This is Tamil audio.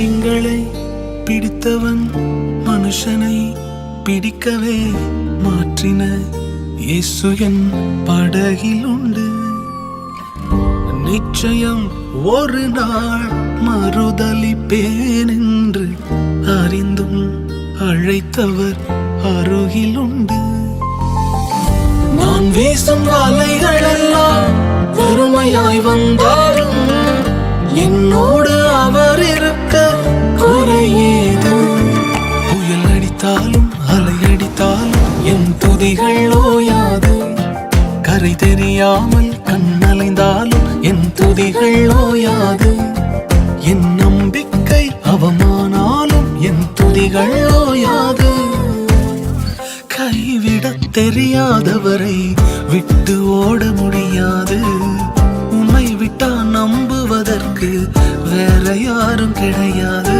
எங்களை பிடித்தவன் மனுஷனை பிடிக்கவே மாற்றின இயேசு என் படகில் உண்டு. நிச்சயம் ஒரு நாள் மறுதலிப்பேன் என்று அறிந்தும் அழைத்தவர் அருகில் உண்டு. நான் வீசும் வலைகளெல்லாம் வெறுமையாய் வந்தாலும் என்னோடு அவர் இருக்க குறையேது. புயல் அடித்தாலும் அலை அடித்தாலும் என் துதிகள் ஓயாது. கரை தெரியாமல் கண்ணலைந்தாலும் என் துதிகள் ஓயாது. என் நம்பிக்கை அவமானாலும் என் துதிகள் ஓயாது. கைவிடத் தெரியாதவரை விட்டு ஓட முடியாது. உன்னை விட்டா நம்புவதற்கு வேற யாரும் கிடையாது.